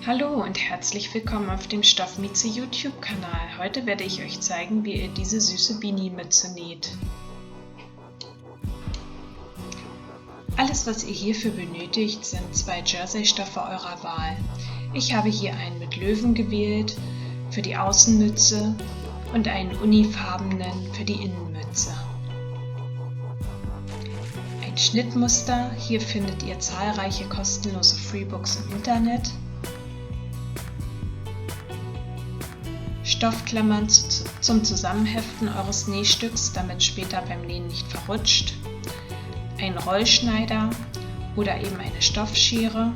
Hallo und herzlich willkommen auf dem Stoffmieze YouTube-Kanal. Heute werde ich euch zeigen, wie ihr diese süße Beanie-Mütze näht. Alles, was ihr hierfür benötigt, sind 2 Jersey-Stoffe eurer Wahl. Ich habe hier einen mit Löwen gewählt für die Außenmütze und einen unifarbenen für die Innenmütze. Ein Schnittmuster, hier findet ihr zahlreiche kostenlose Freebooks im Internet. Stoffklammern zum Zusammenheften eures Nähstücks, damit später beim Nähen nicht verrutscht, ein Rollschneider oder eben eine Stoffschere.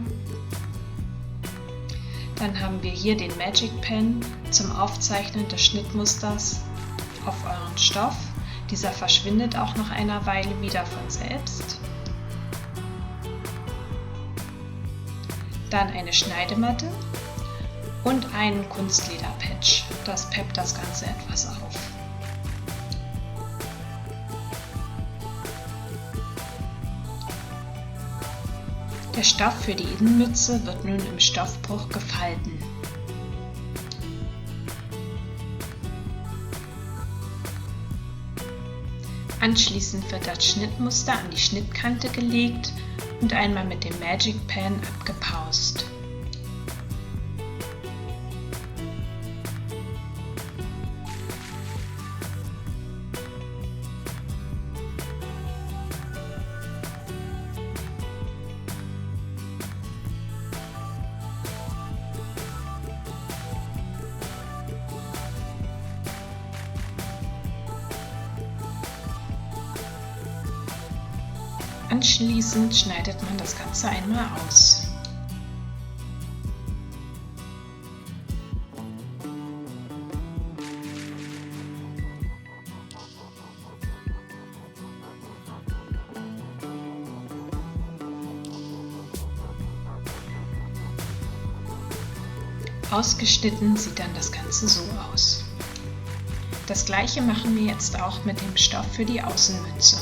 Dann haben wir hier den Magic Pen zum Aufzeichnen des Schnittmusters auf euren Stoff. Dieser verschwindet auch nach einer Weile wieder von selbst. Dann eine Schneidematte und einen Kunstlederpatch. Das peppt das Ganze etwas auf. Der Stoff für die Innenmütze wird nun im Stoffbruch gefalten. Anschließend wird das Schnittmuster an die Schnittkante gelegt und einmal mit dem Magic Pen abgepaust. Anschließend schneidet man das Ganze einmal aus. Ausgeschnitten sieht dann das Ganze so aus. Das gleiche machen wir jetzt auch mit dem Stoff für die Außenmütze.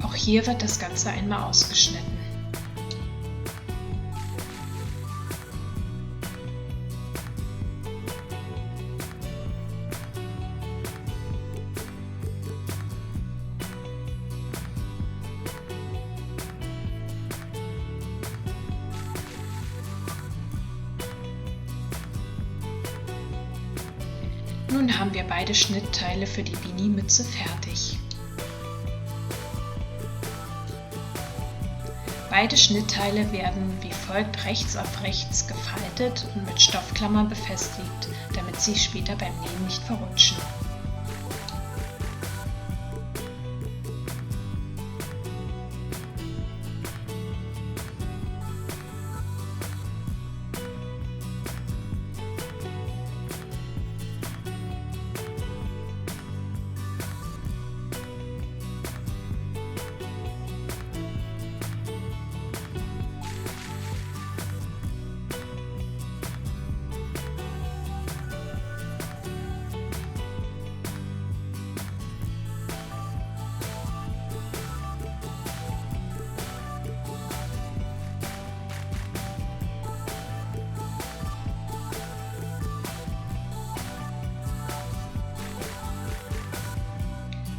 Auch hier wird das Ganze einmal ausgeschnitten. Nun haben wir beide Schnittteile für die Beanie-Mütze fertig. Beide Schnittteile werden wie folgt rechts auf rechts gefaltet und mit Stoffklammern befestigt, damit sie später beim Nähen nicht verrutschen.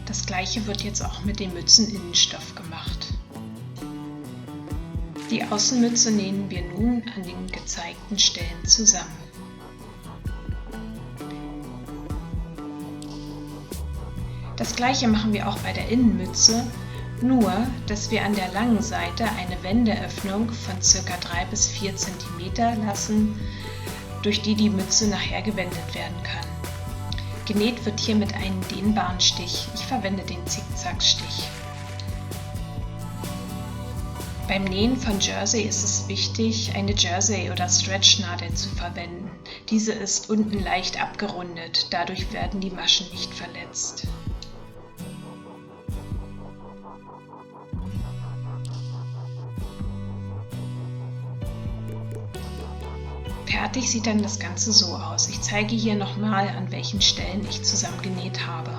Das gleiche wird jetzt auch mit dem Mützeninnenstoff gemacht. Die Außenmütze nähen wir nun an den gezeigten Stellen zusammen. Das gleiche machen wir auch bei der Innenmütze, Nur, dass wir an der langen Seite eine Wendeöffnung von ca. 3 bis 4 cm lassen, durch die die Mütze nachher gewendet werden kann. Genäht wird hier mit einem dehnbaren Stich. Ich verwende den Zickzackstich. Beim Nähen von Jersey ist es wichtig, eine Jersey- oder Stretchnadel zu verwenden. Diese ist unten leicht abgerundet, dadurch werden die Maschen nicht verletzt. Fertig sieht dann das Ganze so aus. Ich zeige hier nochmal, an welchen Stellen ich zusammengenäht habe.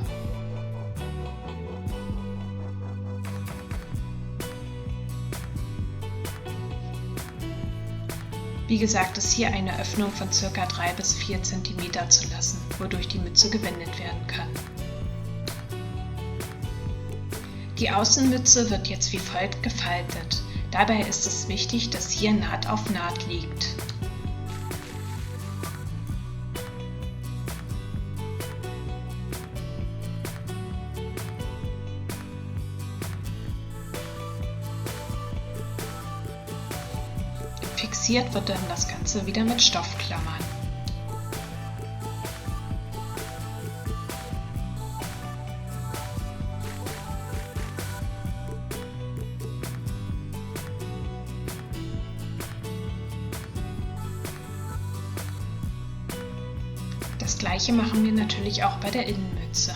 Wie gesagt, ist hier eine Öffnung von ca. 3 bis 4 cm zu lassen, wodurch die Mütze gewendet werden kann. Die Außenmütze wird jetzt wie folgt gefaltet. Dabei ist es wichtig, dass hier Naht auf Naht liegt. Fixiert wird dann das Ganze wieder mit Stoffklammern. Das gleiche machen wir natürlich auch bei der Innenmütze.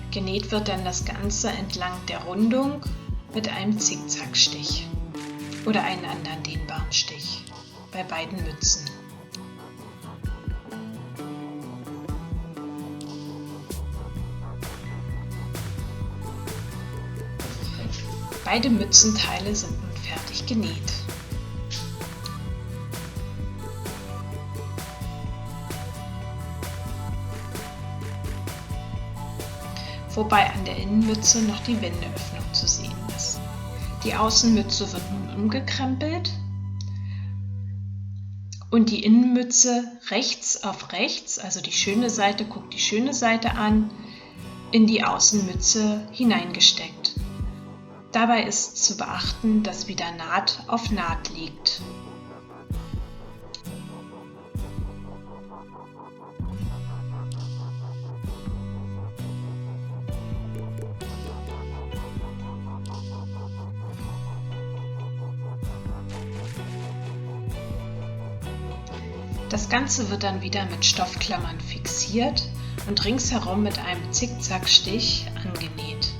Genäht wird dann das Ganze entlang der Rundung mit einem Zickzackstich oder einen anderen dehnbaren Stich bei beiden Mützen. Beide Mützenteile sind nun fertig genäht. Wobei an der Innenmütze noch die Wendeöffnung zu sehen ist. Die Außenmütze wird nun umgekrempelt und die Innenmütze rechts auf rechts, also die schöne Seite guckt die schöne Seite an, in die Außenmütze hineingesteckt. Dabei ist zu beachten, dass wieder Naht auf Naht liegt. Das Ganze wird dann wieder mit Stoffklammern fixiert und ringsherum mit einem Zickzackstich angenäht.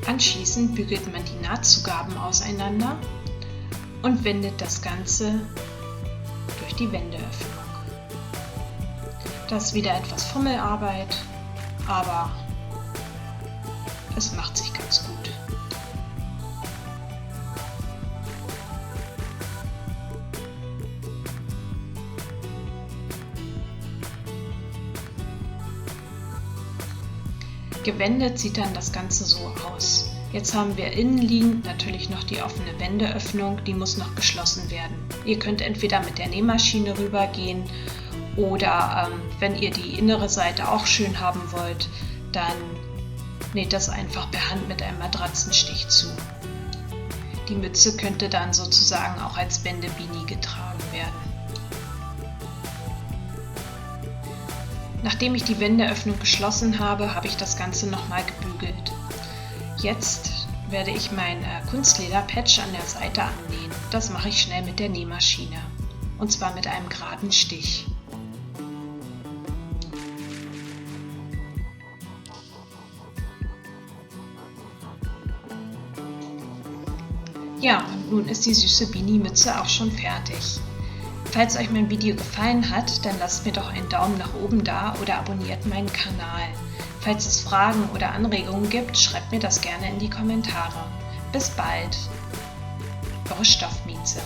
Anschließend bügelt man die Nahtzugaben auseinander und wendet das Ganze durch die Wendeöffnung. Das ist wieder etwas Fummelarbeit, aber es macht sich ganz gut. Gewendet sieht dann das Ganze so aus. Jetzt haben wir innenliegend natürlich noch die offene Wendeöffnung, die muss noch geschlossen werden. Ihr könnt entweder mit der Nähmaschine rübergehen oder wenn ihr die innere Seite auch schön haben wollt, dann näht das einfach per Hand mit einem Matratzenstich zu. Die Mütze könnte dann sozusagen auch als Wendebeanie getragen werden. Nachdem ich die Wendeöffnung geschlossen habe, habe ich das Ganze nochmal gebügelt. Jetzt werde ich mein Kunstleder-Patch an der Seite annähen. Das mache ich schnell mit der Nähmaschine und zwar mit einem geraden Stich. Ja, und nun ist die süße Beanie-Mütze auch schon fertig. Falls euch mein Video gefallen hat, dann lasst mir doch einen Daumen nach oben da oder abonniert meinen Kanal. Falls es Fragen oder Anregungen gibt, schreibt mir das gerne in die Kommentare. Bis bald, eure Stoffmieze.